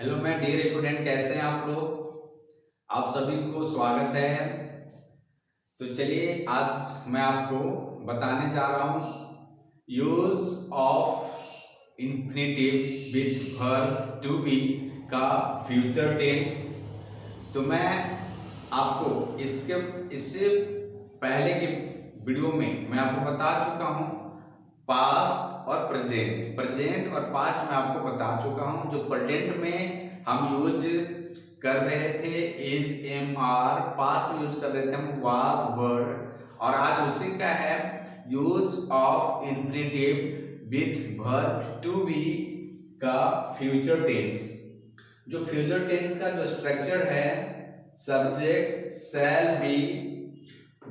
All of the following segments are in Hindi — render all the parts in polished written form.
हेलो मैं डियर स्टूडेंट, कैसे हैं आप लोग। आप सभी को स्वागत है। तो चलिए आज मैं आपको बताने जा रहा हूँ use of infinitive with verb to be का फ्यूचर टेंस। तो मैं आपको इससे पहले की वीडियो में मैं आपको बता चुका हूँ पास्ट और प्रेजेंट और पास्ट में आपको बता चुका हूँ। जो प्रेजेंट में हम यूज कर रहे थे इज एम आर, पास्ट में यूज कर रहे थे हम वाज वर्ड, और आज उसी का है use of infinitive with verb to be का फ्यूचर टेंस। जो फ्यूचर टेंस का जो स्ट्रक्चर है subject shall be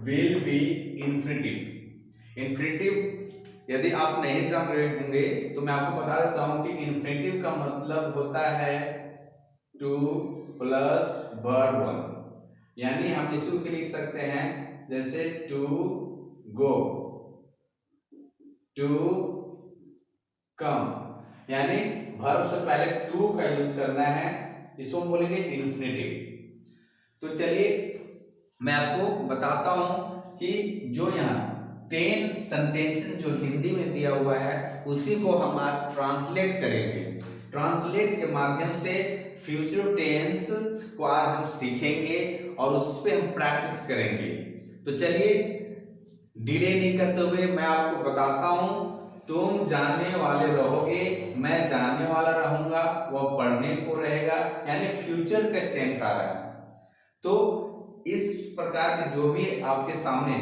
will be infinitive. Infinitive यदि आप नहीं जान रहे होंगे तो मैं आपको बता देता हूं कि इन्फिनिटिव का मतलब होता है टू प्लस वर्ब वन। यानी हम इसको लिख सकते हैं जैसे टू गो, टू कम, यानी वर्ब से पहले टू का यूज करना है, इसको हम बोलेंगे इन्फिनिटिव। तो चलिए मैं आपको बताता हूं कि जो यहाँ 10 सेंटेंसेस जो हिंदी में दिया हुआ है उसी को हम आज ट्रांसलेट करेंगे। ट्रांसलेट के माध्यम से फ्यूचर टेंस को आज हम सीखेंगे और उस पर हम प्रैक्टिस करेंगे। तो चलिए डिले नहीं करते हुए मैं आपको बताता हूं। तुम जाने वाले रहोगे, मैं जाने वाला रहूंगा, वह पढ़ने को रहेगा, यानी फ्यूचर का सेंस आ रहा है। तो इस प्रकार के जो भी आपके सामने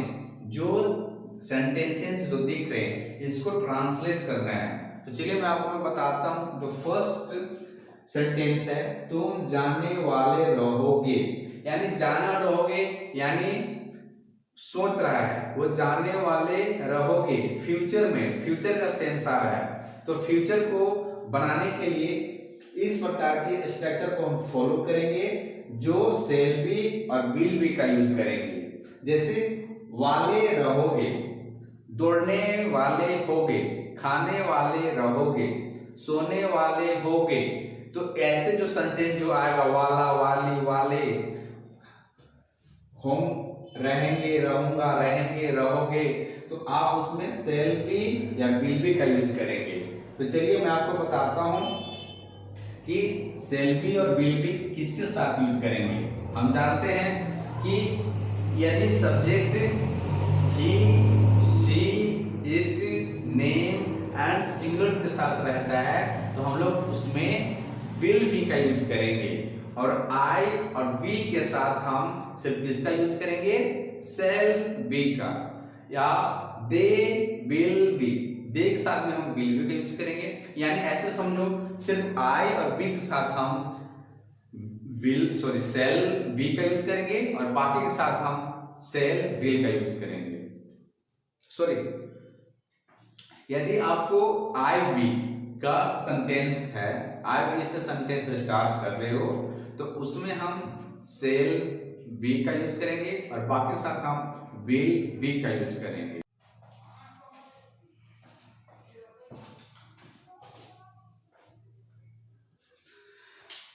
जो सेंटेंसेस जो दिख रहे हैं इसको ट्रांसलेट करना है। तो चलिए मैं आपको बताता हूं। जो फर्स्ट सेंटेंस है तुम जाने वाले रहोगे, यानी जाना रहोगे, यानी सोच रहा है वो जाने वाले रहोगे, फ्यूचर में फ्यूचर का सेंस आ रहा है। तो फ्यूचर को बनाने के लिए इस प्रकार के स्ट्रक्चर को हम फॉलो करेंगे जो सेल बी और विल बी का यूज करेंगे। जैसे वाले रहोगे, दौड़ने वाले होगे, खाने वाले रहोगे, सोने वाले होगे। तो ऐसे जो सेंटेंस जो आएगा वाला, वाली, वाले, हम रहेंगे, रहूंगा, रहेंगे, रहोगे, तो आप उसमें सेल बी या विल बी का यूज करेंगे। तो चलिए मैं आपको बताता हूं कि सेल बी और विल बी किसके साथ यूज करेंगे। हम जानते हैं कि यदि subject he, she, it, name and singular के साथ रहता है तो हम लोग उसमें विल बी का यूज करेंगे, और आई और वी के साथ हम सिर्फ किसका यूज करेंगे, सेल बी का। या दे विल बी, दे के साथ में हम विल बी का यूज करेंगे। यानी ऐसे समझो सिर्फ आई और बी के साथ हम सेल बी का यूज करेंगे और बाकी के साथ हम सेल विल का यूज करेंगे। सॉरी, यदि आपको आई बी का सेंटेंस है, आई बी से सेंटेंस स्टार्ट कर रहे हो तो उसमें हम सेल बी का यूज करेंगे और बाकी के साथ हम विल बी का यूज करेंगे।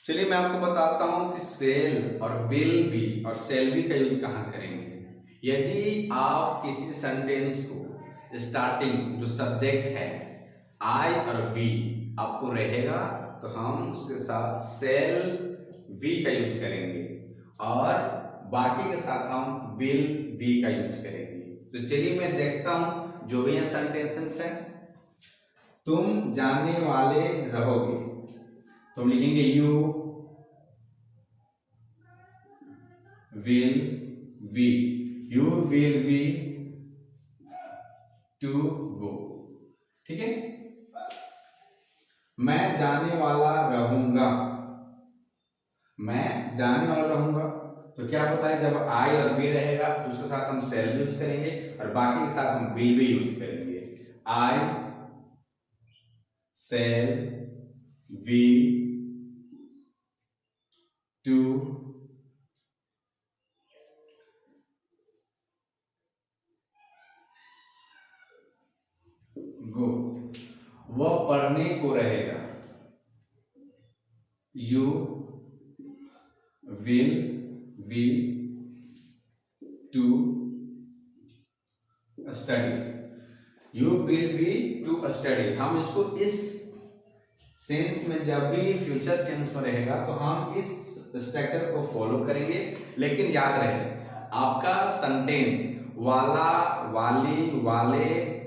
चलिए मैं आपको बताता हूं कि सेल और विल बी और सेल बी का यूज कहां करेंगे। यदि आप किसी सेंटेंस को स्टार्टिंग जो सब्जेक्ट है आई और वी आपको रहेगा तो हम उसके साथ सेल वी का यूज करेंगे और बाकी के साथ हम विल बी का यूज करेंगे। तो चलिए मैं देखता हूं जो भी सेंटेंसेस हैं। तुम जाने वाले रहोगे तो हम लिखेंगे you will be, you will be to go. ठीक है, मैं जाने वाला रहूंगा, मैं जाने वाला रहूंगा तो क्या पता है जब आई और बी रहेगा तो उसके साथ हम सेल यूज करेंगे और बाकी के साथ हम विल भी यूज करेंगे। I shall be to go, वह पढ़ने को रहेगा, you will be to study. You will be to study, हम इसको इस सेंस में, जब भी फ्यूचर सेंस में रहेगा तो हम इस स्ट्रक्चर को फॉलो करेंगे। लेकिन याद रहे आपका सेंटेंस वाला, वाली, वाले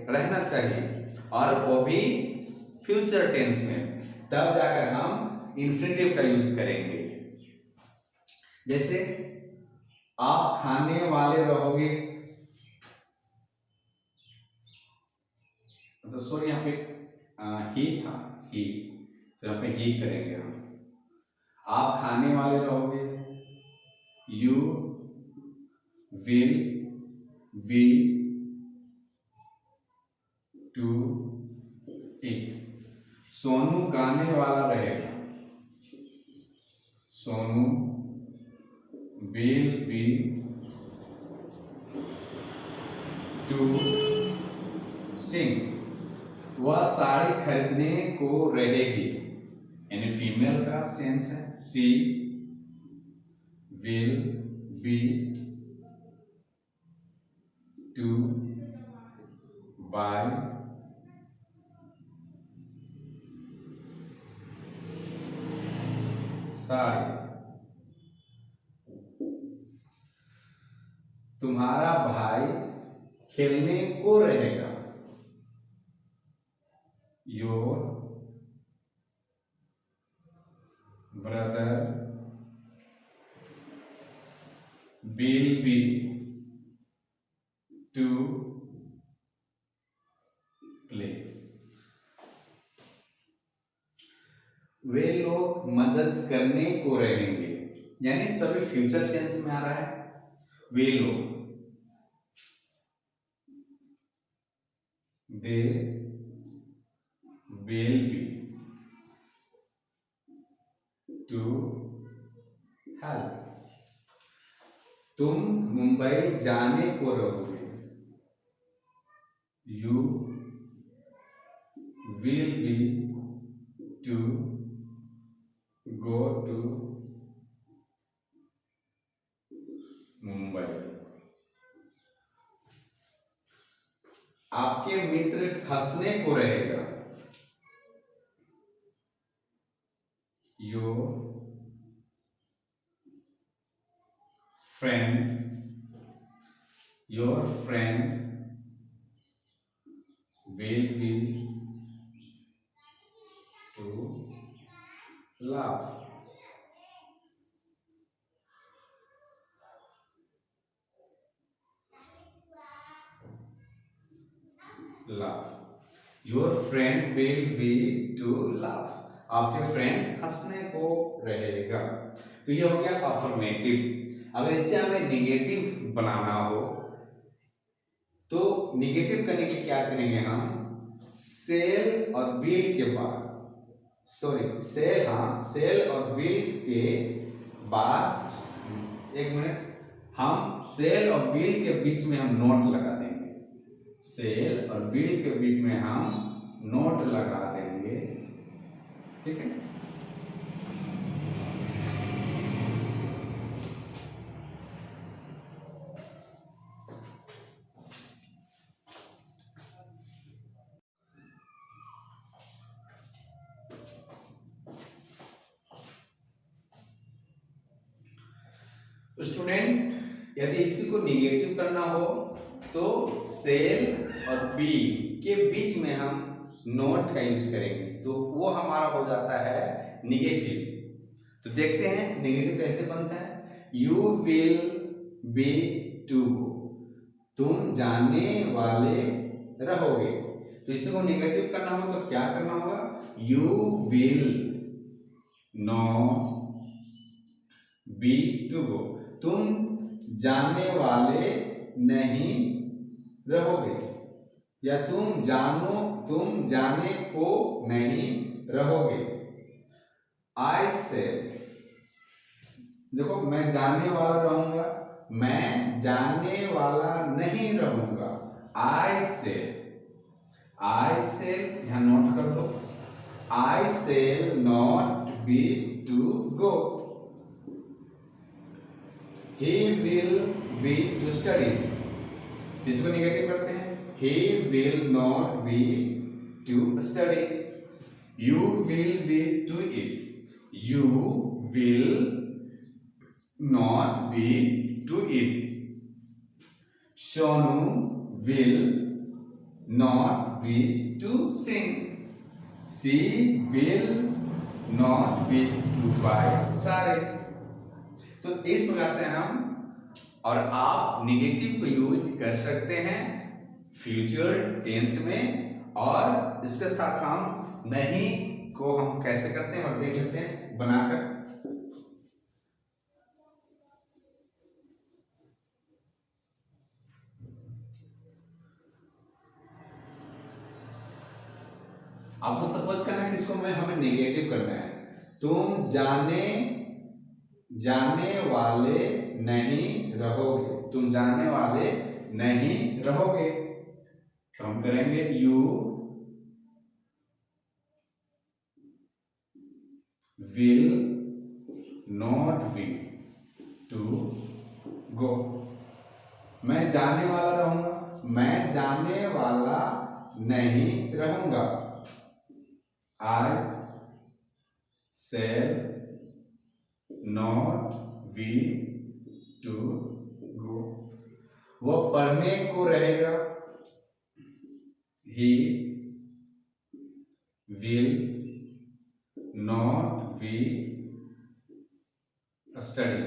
रहना चाहिए और वो भी फ्यूचर टेंस में, तब जाकर हम इन्फिनिटिव का यूज करेंगे। जैसे आप खाने वाले रहोगे, तो सॉरी यहाँ पे ही था, ही, तो यहाँ पे ही करेंगे हम। आप खाने वाले रहोगे, you will be to eat. Sonu गाने वाला रहेगा, Sonu will be to sing. वह साड़ी खरीदने को रहेगी, यानी फीमेल का सेंस है, she will be to buy sari. तुम्हारा भाई खेलने को रहेगा, your brother will be to play. वे लोग मदद करने को रहेंगे, यानी सभी फ्यूचर सेंस में आ रहा है। वे लोग, they will be to help. तुम मुंबई जाने को रहोगे, you will be to go to Mumbai. आपके मित्र हंसने को रहेगा, your friend will be to laugh। Your friend will be to laugh। आपके फ्रेंड हंसने को रहेगा। तो ये हो गया अफर्मेटिव। अगर इसे हमें निगेटिव बनाना हो तो निगेटिव करने के लिए क्या करेंगे हम, सेल और विल के बाद, सॉरी सेल, हाँ सेल और विल के बाद, एक मिनट, हम सेल और विल के बीच में हम नोट लगा देंगे, सेल और विल के बीच में हम नोट लगा देंगे, ठीक है। स्टूडेंट यदि इसी को निगेटिव करना हो तो सेल और बी के बीच में हम नोट का यूज करेंगे, तो वो हमारा हो जाता है निगेटिव। तो देखते हैं निगेटिव कैसे बनता है। You will be to go, तुम जाने वाले रहोगे। तो इसी को निगेटिव करना हो तो क्या करना होगा, you will not be to go, तुम जाने वाले नहीं रहोगे, या तुम जाने को नहीं रहोगे। आई से, देखो मैं जाने वाला रहूंगा, मैं जाने वाला नहीं रहूंगा। आई से यहां नोट कर दो, I shall not be to go. He will be to study. इसको निगेटिव करते हैं. He will not be to study. You will be to eat. You will not be to eat. Shonu will not be to sing. She will not be to buy sari. तो इस प्रकार से हम और आप निगेटिव को यूज कर सकते हैं फ्यूचर टेंस में, और इसके साथ हम नहीं को हम कैसे करते हैं और देख लेते हैं बनाकर. आपको सपोज करना है कि इसको हमें नेगेटिव करना है. तुम जाने वाले नहीं रहोगे. तुम जाने वाले नहीं रहोगे तो हम करेंगे you will not be to go. मैं जाने वाला रहूंगा. मैं जाने वाला नहीं रहूंगा. I shall not be to go. वो पढ़ने को रहेगा. He will not be study.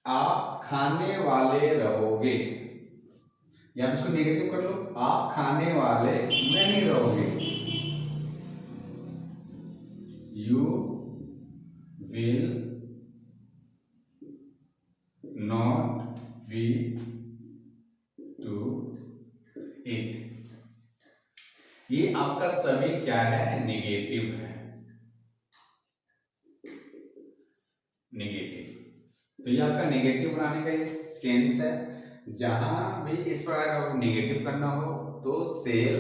आप खाने वाले रहोगे. या इसको नेगेटिव कर लो. आप खाने वाले नहीं रहोगे. You will not be to eat. ये आपका सभी क्या है? नेगेटिव है. नेगेटिव. तो ये आपका नेगेटिव बनाने का ये सेंस है. जहां भी इस प्रकार का नेगेटिव करना हो तो सेल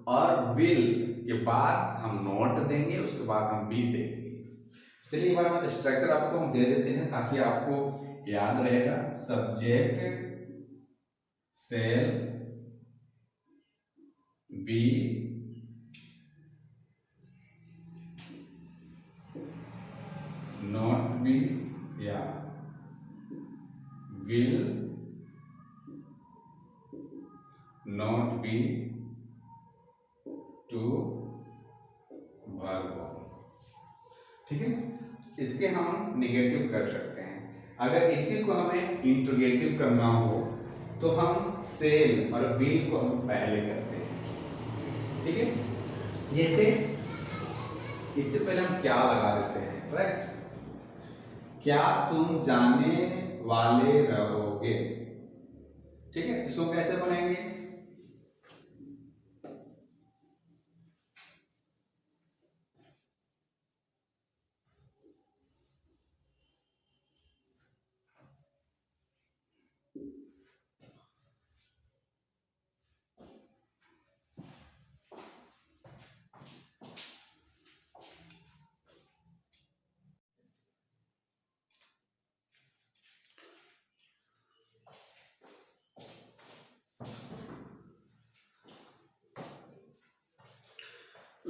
और विल के बाद हम नोट देंगे, उसके बाद हम बी देंगे. चलिए एक बार हम स्ट्रक्चर आपको हम दे देते हैं ताकि आपको याद रहेगा. Subject shall be not be या will not be to verb. ठीक है. इसके हम निगेटिव कर सकते हैं. अगर इसी को हमें इंट्रोगेटिव करना हो तो हम सेल और विल को हम पहले करते हैं. ठीक है. जैसे इससे पहले हम क्या लगा देते हैं. राइट. क्या तुम जाने वाले रहोगे. ठीक है. इसको कैसे बनाएंगे?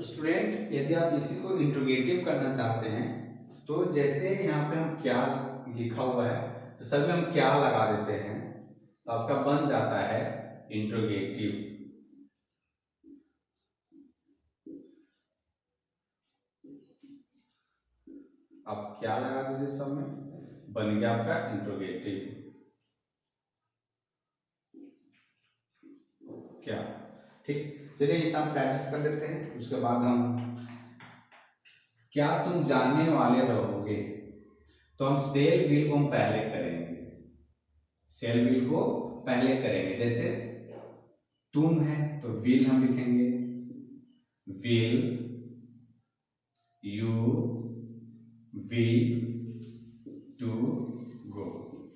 स्टूडेंट यदि आप इसी को इंट्रोगेटिव करना चाहते हैं तो जैसे यहाँ पे हम क्या लिखा हुआ है तो सभी हम क्या लगा देते हैं तो आपका बन जाता है इंट्रोगेटिव. आप क्या लगा दीजिए सब में, बन गया आपका इंट्रोगेटिव. क्या. ठीक. चलिए इतना प्रैक्टिस कर लेते हैं. उसके बाद हम क्या तुम जाने वाले रहोगे तो हम सेल बिल को हम पहले करेंगे. सेल बिल को पहले करेंगे. जैसे तुम है तो विल हम लिखेंगे. Will you will to go.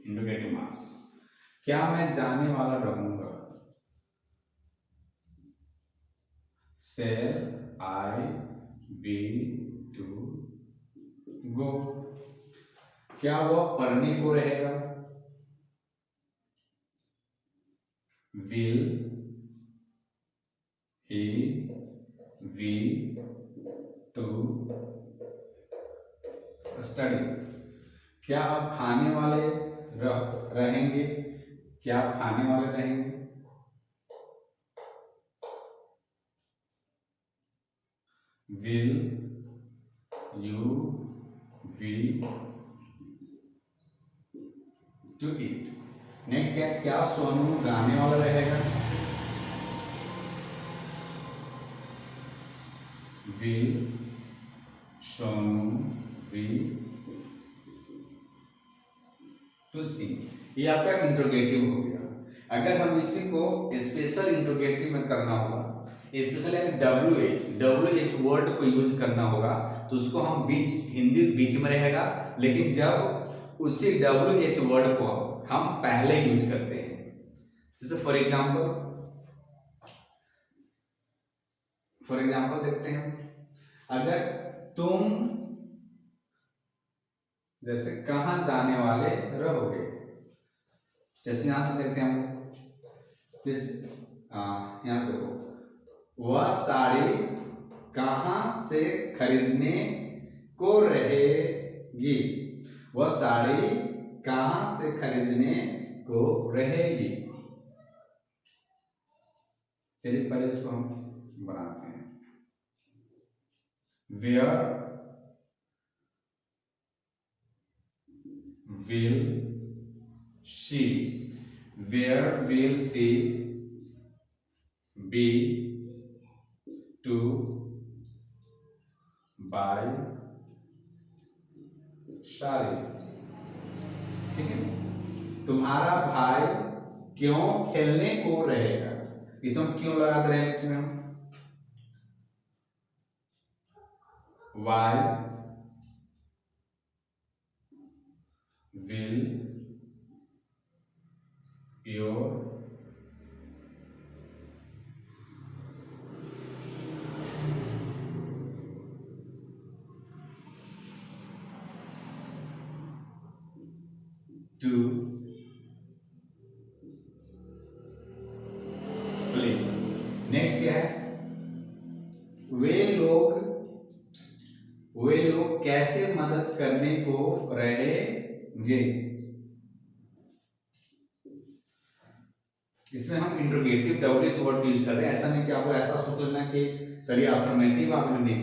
Interrogative marks. क्या मैं जाने वाला रहूंगा. Shall I be to go. क्या वह पढ़ने को रहेगा? Will he be to study. क्या आप खाने वाले रहेंगे? क्या आप खाने वाले रहेंगे? Will you be to eat. Next क्या सोनू गाने वाला रहेगा? Will Sonu be to sing. ये आपका इंट्रोगेटिव हो गया। अगर हम इसी को स्पेशल इंट्रोगेटिव में करना होगा, स्पेशल यानी WH वर्ड को यूज करना होगा, तो उसको हम हिंदी बीच में रहेगा, लेकिन जब उसी WH वर्ड को हम पहले यूज करते हैं। जैसे फॉर एग्जाम्पल देखते हैं। अगर तुम जैसे कहां जाने वाले रहोगे, जैसे यहां से देखते हैं हम, यहां देखो, वह साड़ी कहां से खरीदने को रहेगी? वह साड़ी कहां से खरीदने को रहेगी? चलिए पहले इसको हम बनाते हैं। Where will she, where will she be to buy sari? ठीक है। तुम्हारा भाई क्यों खेलने को रहेगा? इसमें क्यों लगा दे रहे हैं बीच में हम? Why will your to play? Next क्या है? वे लोग कैसे मदद करने को रहेंगे? इसमें हम इंट्रोगेटिव WH वर्ड यूज कर रहे हैं। ऐसा नहीं कि आपको ऐसा सोच लेना कि सर ये अफर्मेटिव आपने नहीं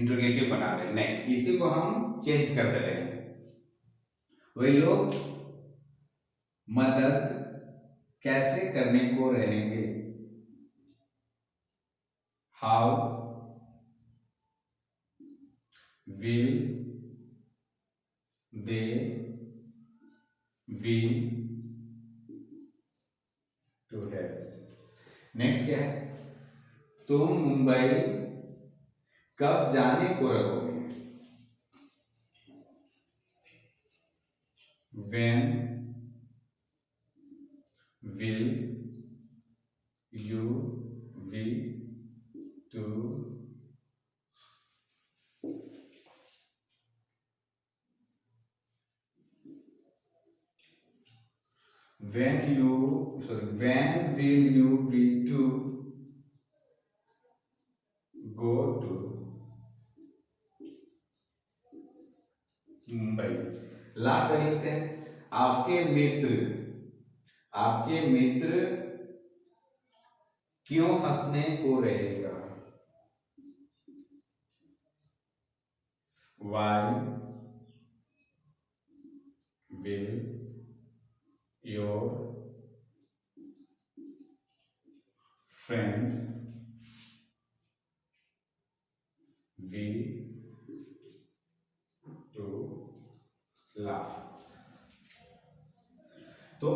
इंट्रोगेटिव बना रहे, नहीं, इसी को हम चेंज कर दे रहे हैं। वे लोग मदद कैसे करने को रहेंगे? How will they be to help? Next क्या है? तुम मुंबई कब जाने को रहोगे? When will you be to when will you be to go to Mumbai? Last कर लेते हैं। आपके मित्र क्यों हंसने को रहेगा? Why will your friend be to laugh? तो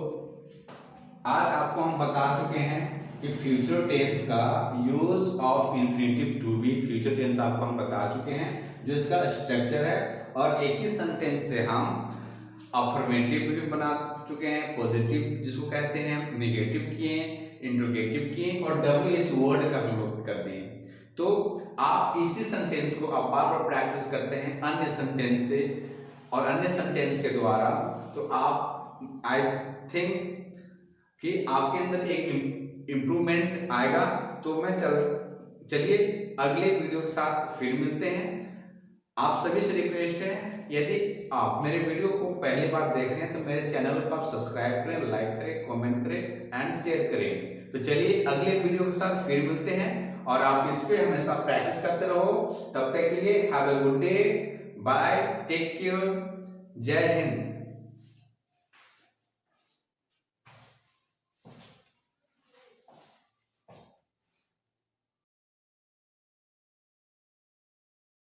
आज आपको हम बता चुके हैं कि फ्यूचर टेंस का use of infinitive to be, future tense आपको हम बता चुके हैं जो इसका स्ट्रक्चर है, और एक ही सेंटेंस से हम अफर्मेटिव भी बना चुके हैं, पॉजिटिव जिसको कहते हैं, नेगेटिव किए, इंट्रोगेटिव किए, और WH वर्ड का हम लोग कर दिए। तो आप इसी सेंटेंस को आप बार बार प्रैक्टिस करते हैं अन्य सेंटेंस से और अन्य सेंटेंस के द्वारा, तो आप आई थिंक कि आपके अंदर एक इम्प्रूवमेंट आएगा। तो मैं चलिए अगले वीडियो के साथ फिर मिलते हैं। आप सभी से रिक्वेस्ट है, यदि आप मेरे वीडियो को पहली बार देख रहे हैं तो मेरे चैनल को आप सब्सक्राइब करें, लाइक करें, कमेंट करें एंड शेयर करें। तो चलिए अगले वीडियो के साथ फिर मिलते हैं और आप इस पे हमेशा प्रैक्टिस करते रहो। तब तक के लिए have a good day, bye, take care, जय हिंद।